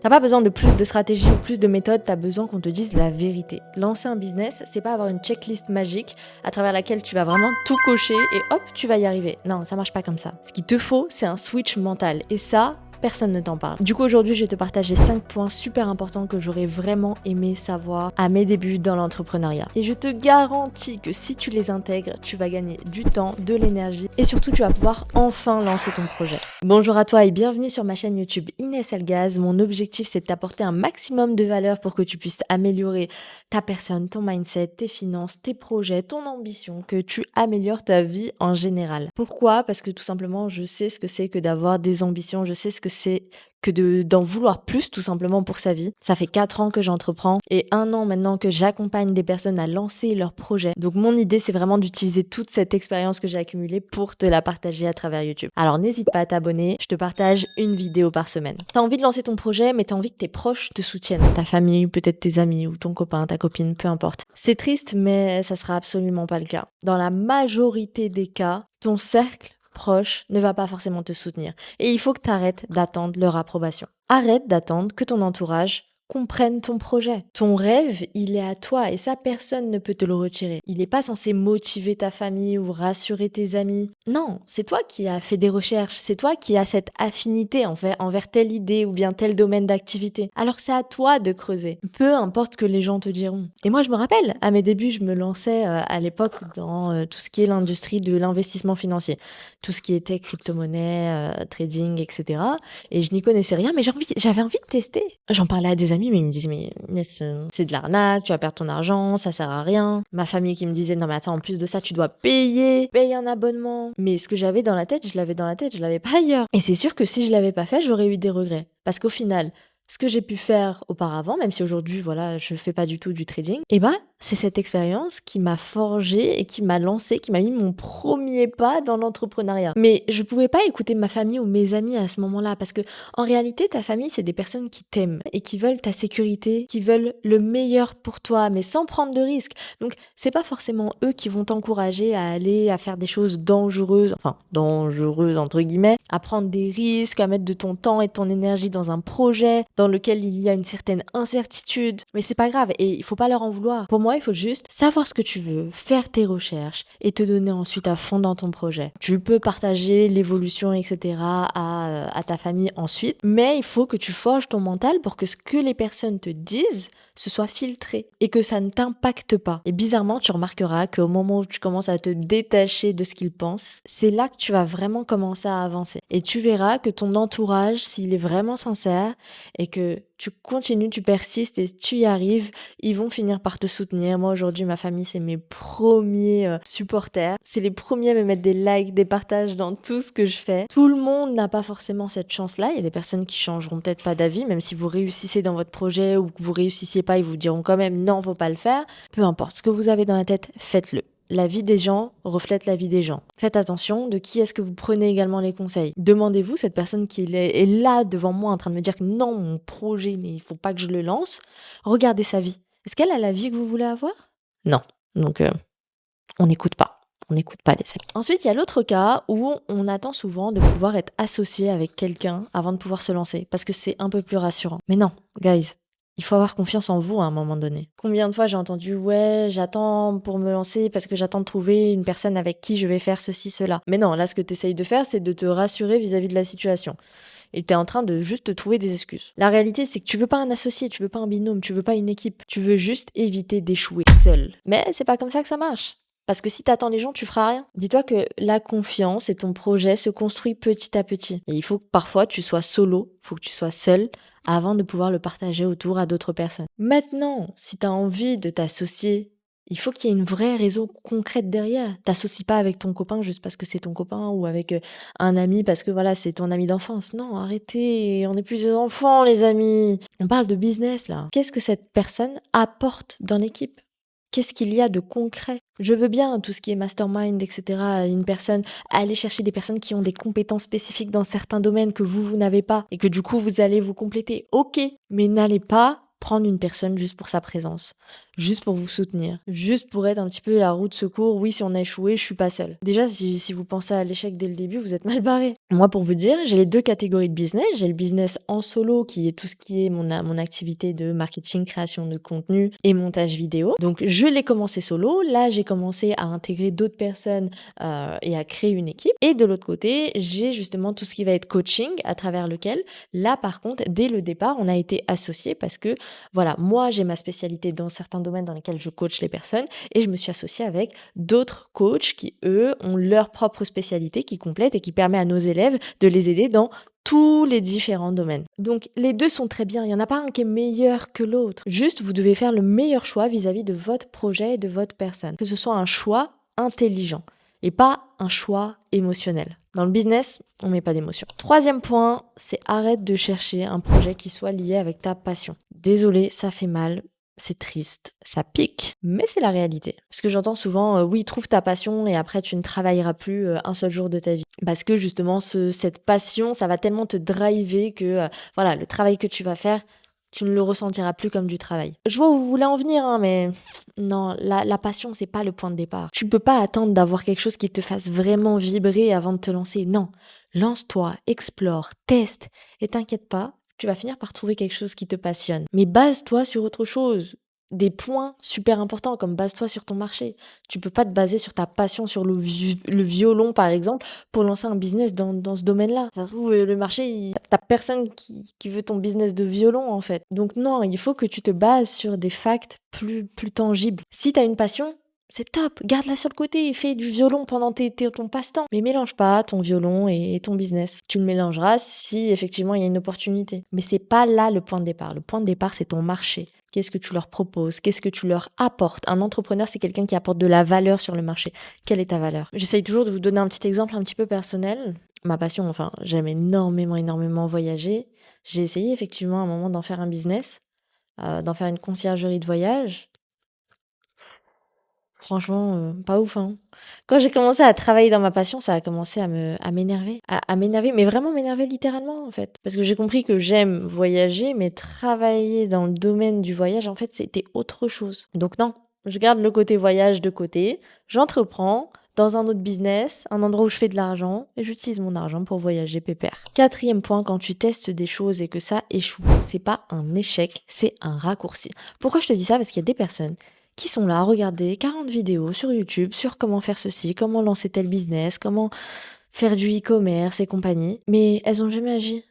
T'as pas besoin de plus de stratégie ou plus de méthodes, t'as besoin qu'on te dise la vérité. Lancer un business, c'est pas avoir une checklist magique à travers laquelle tu vas vraiment tout cocher et hop, tu vas y arriver. Non, ça marche pas comme ça. Ce qu'il te faut, c'est un switch mental. Et ça, personne ne t'en parle. Du coup, aujourd'hui, je vais te partager 5 points super importants que j'aurais vraiment aimé savoir à mes débuts dans l'entrepreneuriat. Et je te garantis que si tu les intègres, tu vas gagner du temps, de l'énergie et surtout, tu vas pouvoir enfin lancer ton projet. Bonjour à toi et bienvenue sur ma chaîne YouTube Inès Elgaz. Mon objectif, c'est de t'apporter un maximum de valeur pour que tu puisses améliorer ta personne, ton mindset, tes finances, tes projets, ton ambition, que tu améliores ta vie en général. Pourquoi? Parce que tout simplement, je sais ce que c'est que d'avoir des ambitions, je sais ce que c'est que d'en vouloir plus tout simplement pour sa vie. Ça fait 4 ans que j'entreprends et 1 an maintenant que j'accompagne des personnes à lancer leurs projets. Donc mon idée, c'est vraiment d'utiliser toute cette expérience que j'ai accumulée pour te la partager à travers YouTube. Alors n'hésite pas à t'abonner, je te partage une vidéo par semaine. T'as envie de lancer ton projet, mais t'as envie que tes proches te soutiennent. Ta famille, ou peut-être tes amis, ou ton copain, ta copine, peu importe. C'est triste, mais ça sera absolument pas le cas. Dans la majorité des cas, ton cercle proche ne va pas forcément te soutenir. Et il faut que tu arrêtes d'attendre leur approbation. Arrête d'attendre que ton entourage comprenne ton projet. Ton rêve, il est à toi et ça, personne ne peut te le retirer. Il n'est pas censé motiver ta famille ou rassurer tes amis. Non, c'est toi qui as fait des recherches, c'est toi qui as cette affinité envers telle idée ou bien tel domaine d'activité. Alors c'est à toi de creuser, peu importe ce que les gens te diront. Et moi, je me rappelle, à mes débuts, je me lançais à l'époque dans tout ce qui est l'industrie de l'investissement financier, tout ce qui était crypto-monnaie, trading, etc. Et je n'y connaissais rien, mais j'avais envie de tester. J'en parlais à des amis, mais ils me disaient, mais Inès, c'est de l'arnaque, tu vas perdre ton argent, ça sert à rien. Ma famille qui me disait, non mais attends, en plus de ça, tu dois payer un abonnement. Mais ce que j'avais dans la tête, je l'avais dans la tête, je l'avais pas ailleurs. Et c'est sûr que si je l'avais pas fait, j'aurais eu des regrets. Parce qu'au final, ce que j'ai pu faire auparavant, même si aujourd'hui, voilà, je fais pas du tout du trading, c'est cette expérience qui m'a forgé et qui m'a lancé, qui m'a mis mon premier pas dans l'entrepreneuriat. Mais je pouvais pas écouter ma famille ou mes amis à ce moment-là parce que en réalité, ta famille, c'est des personnes qui t'aiment et qui veulent ta sécurité, qui veulent le meilleur pour toi, mais sans prendre de risques. Donc, c'est pas forcément eux qui vont t'encourager à aller à faire des choses dangereuses, enfin, dangereuses entre guillemets, à prendre des risques, à mettre de ton temps et de ton énergie dans un projet dans lequel il y a une certaine incertitude. Mais c'est pas grave et il faut pas leur en vouloir. Pour moi, il faut juste savoir ce que tu veux, faire tes recherches et te donner ensuite à fond dans ton projet. Tu peux partager l'évolution, etc. à ta famille ensuite, mais il faut que tu forges ton mental pour que ce que les personnes te disent, ce soit filtré et que ça ne t'impacte pas. Et bizarrement, tu remarqueras qu'au moment où tu commences à te détacher de ce qu'ils pensent, c'est là que tu vas vraiment commencer à avancer. Et tu verras que ton entourage, s'il est vraiment sincère et que tu continues, tu persistes et tu y arrives, ils vont finir par te soutenir. Moi, aujourd'hui, ma famille, c'est mes premiers supporters. C'est les premiers à me mettre des likes, des partages dans tout ce que je fais. Tout le monde n'a pas forcément cette chance-là. Il y a des personnes qui changeront peut-être pas d'avis, même si vous réussissez dans votre projet ou que vous réussissiez pas, ils vous diront quand même non, faut pas le faire. Peu importe ce que vous avez dans la tête, faites-le. La vie des gens reflète la vie des gens. Faites attention de qui est-ce que vous prenez également les conseils. Demandez-vous, cette personne qui est là devant moi en train de me dire que non, mon projet, mais il faut pas que je le lance. Regardez sa vie. Est-ce qu'elle a la vie que vous voulez avoir? Non. Donc, on n'écoute pas. On n'écoute pas les amis. Ensuite, il y a l'autre cas où on attend souvent de pouvoir être associé avec quelqu'un avant de pouvoir se lancer, parce que c'est un peu plus rassurant. Mais non, guys. Il faut avoir confiance en vous à un moment donné. Combien de fois j'ai entendu « ouais, j'attends pour me lancer parce que j'attends de trouver une personne avec qui je vais faire ceci, cela ». Mais non, là, ce que tu essayes de faire, c'est de te rassurer vis-à-vis de la situation. Et tu es en train de juste te trouver des excuses. La réalité, c'est que tu veux pas un associé, tu veux pas un binôme, tu veux pas une équipe. Tu veux juste éviter d'échouer seul. Mais c'est pas comme ça que ça marche. Parce que si t'attends les gens, tu feras rien. Dis-toi que la confiance et ton projet se construit petit à petit. Et il faut que parfois tu sois solo, il faut que tu sois seul avant de pouvoir le partager autour à d'autres personnes. Maintenant, si t'as envie de t'associer, il faut qu'il y ait une vraie raison concrète derrière. T'associes pas avec ton copain juste parce que c'est ton copain ou avec un ami parce que voilà, c'est ton ami d'enfance. Non, arrêtez, on n'est plus des enfants les amis. On parle de business là. Qu'est-ce que cette personne apporte dans l'équipe ? Qu'est-ce qu'il y a de concret? Je veux bien tout ce qui est mastermind, etc. Une personne, aller chercher des personnes qui ont des compétences spécifiques dans certains domaines que vous n'avez pas et que du coup, vous allez vous compléter. Ok, mais n'allez pas prendre une personne juste pour sa présence. juste pour vous soutenir, juste pour être un petit peu la roue de secours. Oui, si on a échoué, je suis pas seule. Déjà, si vous pensez à l'échec dès le début, vous êtes mal barré. Moi, pour vous dire, j'ai les deux catégories de business. J'ai le business en solo, qui est tout ce qui est mon activité de marketing, création de contenu et montage vidéo. Donc, je l'ai commencé solo. Là, j'ai commencé à intégrer d'autres personnes et à créer une équipe. Et de l'autre côté, j'ai justement tout ce qui va être coaching, à travers lequel, là, par contre, dès le départ, on a été associés parce que voilà, moi, j'ai ma spécialité dans certains domaines dans lesquels je coach les personnes et je me suis associée avec d'autres coachs qui, eux, ont leur propre spécialité qui complète et qui permet à nos élèves de les aider dans tous les différents domaines. Donc, les deux sont très bien. Il n'y en a pas un qui est meilleur que l'autre. Juste, vous devez faire le meilleur choix vis-à-vis de votre projet et de votre personne. Que ce soit un choix intelligent et pas un choix émotionnel. Dans le business, on met pas d'émotion. Troisième point, c'est arrête de chercher un projet qui soit lié avec ta passion. Désolé, ça fait mal, c'est triste, ça pique, mais c'est la réalité. Parce que j'entends souvent, oui, trouve ta passion et après tu ne travailleras plus un seul jour de ta vie. Parce que justement, cette passion, ça va tellement te driver que voilà, le travail que tu vas faire, tu ne le ressentiras plus comme du travail. Je vois où vous voulez en venir, hein, mais non, la passion, c'est pas le point de départ. Tu peux pas attendre d'avoir quelque chose qui te fasse vraiment vibrer avant de te lancer. Non, lance-toi, explore, teste, et t'inquiète pas, tu vas finir par trouver quelque chose qui te passionne. Mais base-toi sur autre chose. Des points super importants, comme base-toi sur ton marché. Tu peux pas te baser sur ta passion sur le violon, par exemple, pour lancer un business dans ce domaine-là. Ça se trouve, le marché, t'as personne qui veut ton business de violon, en fait. Donc non, il faut que tu te bases sur des facts plus tangibles. Si t'as une passion, c'est top, garde-la sur le côté, fais du violon pendant ton passe-temps. Mais mélange pas ton violon et ton business. Tu le mélangeras si effectivement il y a une opportunité. Mais c'est pas là le point de départ. Le point de départ, c'est ton marché. Qu'est-ce que tu leur proposes? Qu'est-ce que tu leur apportes? Un entrepreneur, c'est quelqu'un qui apporte de la valeur sur le marché. Quelle est ta valeur? J'essaye toujours de vous donner un petit exemple un petit peu personnel. Ma passion, enfin, j'aime énormément voyager. J'ai essayé effectivement à un moment d'en faire un business, d'en faire une conciergerie de voyage. Franchement, pas ouf, hein. Quand j'ai commencé à travailler dans ma passion, ça a commencé à m'énerver. À m'énerver, mais vraiment m'énerver littéralement, en fait. Parce que j'ai compris que j'aime voyager, mais travailler dans le domaine du voyage, en fait, c'était autre chose. Donc non, je garde le côté voyage de côté, j'entreprends dans un autre business, un endroit où je fais de l'argent, et j'utilise mon argent pour voyager pépère. Quatrième point, quand tu testes des choses et que ça échoue, c'est pas un échec, c'est un raccourci. Pourquoi je te dis ça? Parce qu'il y a des personnes qui sont là à regarder 40 vidéos sur YouTube sur comment faire ceci, comment lancer tel business, comment faire du e-commerce et compagnie, mais elles ont jamais agi.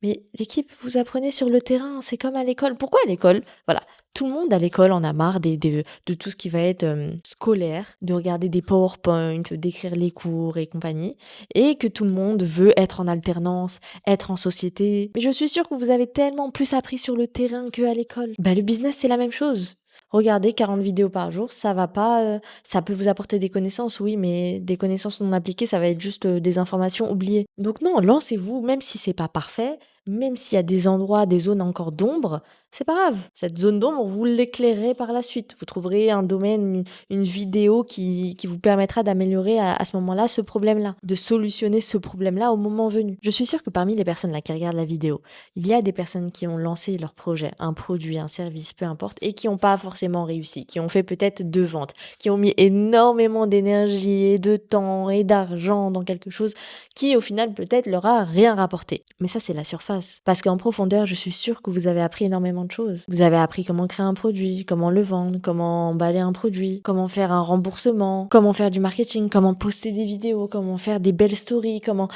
Mais l'équipe, vous apprenez sur le terrain, c'est comme à l'école. Pourquoi à l'école? Voilà, tout le monde à l'école en a marre de tout ce qui va être scolaire, de regarder des PowerPoint, d'écrire les cours et compagnie, et que tout le monde veut être en alternance, être en société. Mais je suis sûre que vous avez tellement plus appris sur le terrain qu'à l'école. Bah, le business, c'est la même chose. Regardez 40 vidéos par jour, ça va pas, ça peut vous apporter des connaissances, oui, mais des connaissances non appliquées, ça va être juste des informations oubliées. Donc non, lancez-vous, même si c'est pas parfait, même s'il y a des endroits, des zones encore d'ombre, c'est pas grave. Cette zone d'ombre, vous l'éclairez par la suite. Vous trouverez un domaine, une vidéo qui vous permettra d'améliorer à ce moment-là ce problème-là, de solutionner ce problème-là au moment venu. Je suis sûre que parmi les personnes là qui regardent la vidéo, il y a des personnes qui ont lancé leur projet, un produit, un service, peu importe, et qui n'ont pas forcément réussi, qui ont fait peut-être 2 ventes, qui ont mis énormément d'énergie et de temps et d'argent dans quelque chose qui, au final, peut-être leur a rien rapporté. Mais ça, c'est la surface. Parce qu'en profondeur, je suis sûre que vous avez appris énormément de choses. Vous avez appris comment créer un produit, comment le vendre, comment emballer un produit, comment faire un remboursement, comment faire du marketing, comment poster des vidéos, comment faire des belles stories, comment...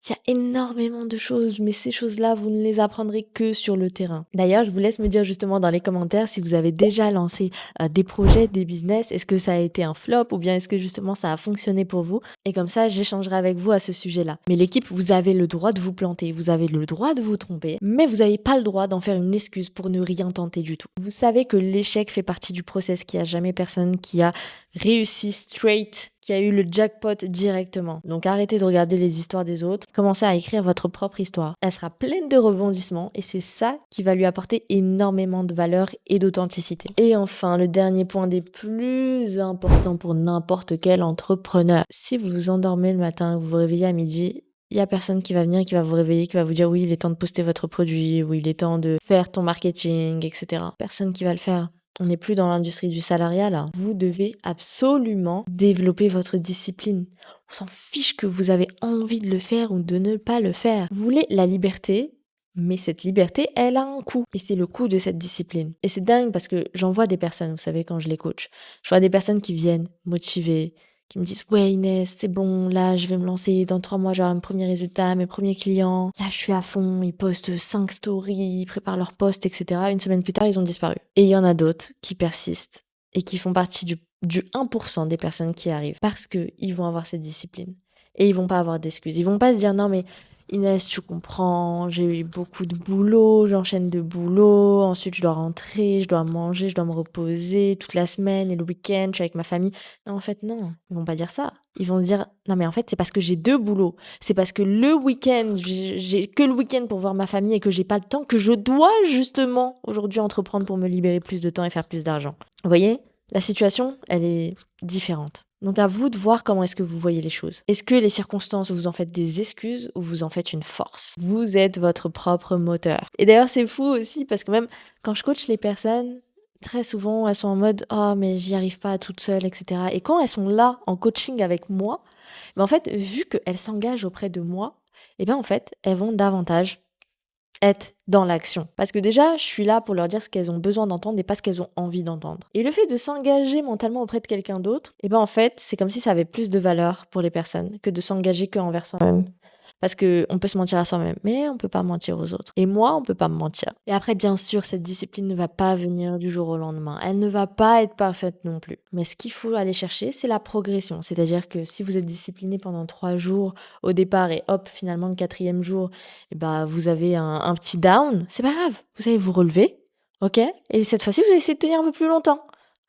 Il y a énormément de choses, mais ces choses-là, vous ne les apprendrez que sur le terrain. D'ailleurs, je vous laisse me dire justement dans les commentaires si vous avez déjà lancé des projets, des business. Est-ce que ça a été un flop ou bien est-ce que justement ça a fonctionné pour vous? Et comme ça, j'échangerai avec vous à ce sujet-là. Mais l'équipe, vous avez le droit de vous planter, vous avez le droit de vous tromper, mais vous n'avez pas le droit d'en faire une excuse pour ne rien tenter du tout. Vous savez que l'échec fait partie du process, qu'il n'y a jamais personne qui a réussi straight, qui a eu le jackpot directement. Donc arrêtez de regarder les histoires des autres, commencez à écrire votre propre histoire. Elle sera pleine de rebondissements et c'est ça qui va lui apporter énormément de valeur et d'authenticité. Et enfin, le dernier point des plus importants pour n'importe quel entrepreneur. Si vous vous endormez le matin, que vous vous réveillez à midi, il y a personne qui va venir, qui va vous réveiller, qui va vous dire oui, il est temps de poster votre produit, oui, il est temps de faire ton marketing, etc. Personne qui va le faire. On n'est plus dans l'industrie du salariat là. Vous devez absolument développer votre discipline. On s'en fiche que vous avez envie de le faire ou de ne pas le faire. Vous voulez la liberté, mais cette liberté, elle a un coût. Et c'est le coût de cette discipline. Et c'est dingue parce que j'en vois des personnes, vous savez, quand je les coach. Je vois des personnes qui viennent motivées, qui me disent « Ouais Inès, c'est bon, là je vais me lancer, dans 3 mois j'aurai mes premiers résultats, mes premiers clients. Là je suis à fond, ils postent 5 stories, ils préparent leurs posts, etc. » Une semaine plus tard, ils ont disparu. Et il y en a d'autres qui persistent et qui font partie du 1% des personnes qui arrivent parce qu'ils vont avoir cette discipline. Et ils vont pas avoir d'excuses. Ils vont pas se dire « Non mais Inès, tu comprends, j'ai eu beaucoup de boulot, j'enchaîne de boulot, ensuite je dois rentrer, je dois manger, je dois me reposer toute la semaine et le week-end, je suis avec ma famille. » Non, en fait, non, ils vont pas dire ça. Ils vont se dire, non mais en fait, c'est parce que j'ai 2 boulots. C'est parce que le week-end, j'ai que le week-end pour voir ma famille et que j'ai pas le temps que je dois justement aujourd'hui entreprendre pour me libérer plus de temps et faire plus d'argent. Vous voyez, la situation, elle est différente. Donc à vous de voir comment est-ce que vous voyez les choses. Est-ce que les circonstances, vous en faites des excuses ou vous en faites une force? Vous êtes votre propre moteur. Et d'ailleurs, c'est fou aussi parce que même quand je coach les personnes, très souvent, elles sont en mode « Oh, mais j'y arrive pas toute seule, etc. » Et quand elles sont là en coaching avec moi, ben en fait, vu qu'elles s'engagent auprès de moi, et ben en fait, elles vont davantage être dans l'action. Parce que déjà, je suis là pour leur dire ce qu'elles ont besoin d'entendre et pas ce qu'elles ont envie d'entendre. Et le fait de s'engager mentalement auprès de quelqu'un d'autre, et ben en fait, c'est comme si ça avait plus de valeur pour les personnes que de s'engager qu'envers soi-même. Parce qu'on peut se mentir à soi-même, mais on peut pas mentir aux autres. Et moi, on peut pas me mentir. Et après, bien sûr, cette discipline ne va pas venir du jour au lendemain. Elle ne va pas être parfaite non plus. Mais ce qu'il faut aller chercher, c'est la progression. C'est-à-dire que si vous êtes discipliné pendant 3 jours au départ et hop, finalement, le 4e jour, et ben, vous avez un petit down, c'est pas grave. Vous allez vous relever, ok? Et cette fois-ci, vous allez essayer de tenir un peu plus longtemps.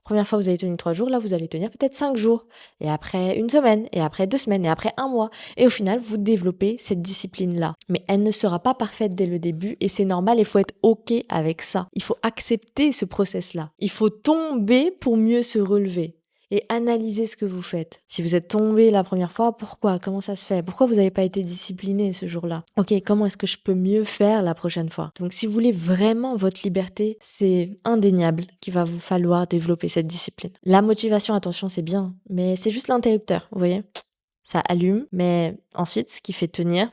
Première fois, vous avez tenu 3 jours, là, vous allez tenir peut-être 5 jours. Et après 1 semaine, et après 2 semaines, et après 1 mois. Et au final, vous développez cette discipline-là. Mais elle ne sera pas parfaite dès le début, et c'est normal, il faut être OK avec ça. Il faut accepter ce process-là. Il faut tomber pour mieux se relever. Et analyser ce que vous faites. Si vous êtes tombé la première fois, pourquoi? Comment ça se fait? Pourquoi vous n'avez pas été discipliné ce jour-là? Ok, comment est-ce que je peux mieux faire la prochaine fois? Donc si vous voulez vraiment votre liberté, c'est indéniable qu'il va vous falloir développer cette discipline. La motivation, attention, c'est bien, mais c'est juste l'interrupteur, vous voyez? Ça allume, mais ensuite, ce qui fait tenir,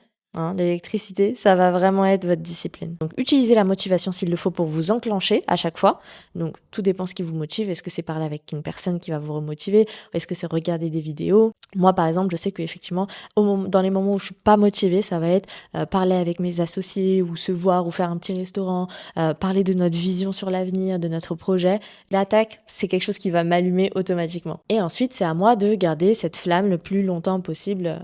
l'électricité, ça va vraiment être votre discipline. Donc, utilisez la motivation s'il le faut pour vous enclencher à chaque fois. Donc, tout dépend ce qui vous motive. Est-ce que c'est parler avec une personne qui va vous remotiver? Est-ce que c'est regarder des vidéos? Moi, par exemple, je sais qu'effectivement, dans les moments où je suis pas motivée, ça va être parler avec mes associés ou se voir ou faire un petit restaurant, parler de notre vision sur l'avenir, de notre projet. L'attaque, c'est quelque chose qui va m'allumer automatiquement. Et ensuite, c'est à moi de garder cette flamme le plus longtemps possible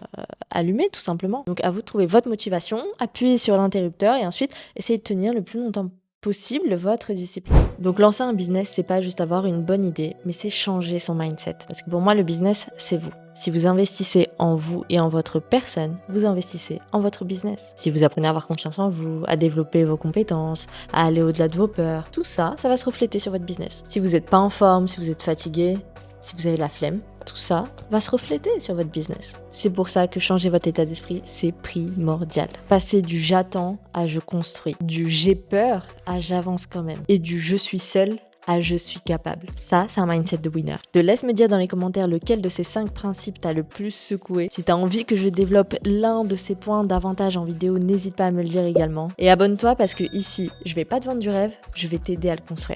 allumée, tout simplement. Donc, à vous de trouver votre motivation, appuyez sur l'interrupteur et ensuite, essayez de tenir le plus longtemps possible votre discipline. Donc lancer un business, c'est pas juste avoir une bonne idée, mais c'est changer son mindset. Parce que pour moi, le business, c'est vous. Si vous investissez en vous et en votre personne, vous investissez en votre business. Si vous apprenez à avoir confiance en vous, à développer vos compétences, à aller au-delà de vos peurs, tout ça, ça va se refléter sur votre business. Si vous n'êtes pas en forme, si vous êtes fatigué, si vous avez la flemme, tout ça va se refléter sur votre business. C'est pour ça que changer votre état d'esprit, c'est primordial. Passer du j'attends à je construis, du j'ai peur à j'avance quand même, et du je suis seul à je suis capable. Ça, c'est un mindset de winner. Te laisse me dire dans les commentaires lequel de ces 5 principes t'as le plus secoué. Si t'as envie que je développe l'un de ces points davantage en vidéo, n'hésite pas à me le dire également. Et abonne-toi parce que ici, je vais pas te vendre du rêve, je vais t'aider à le construire.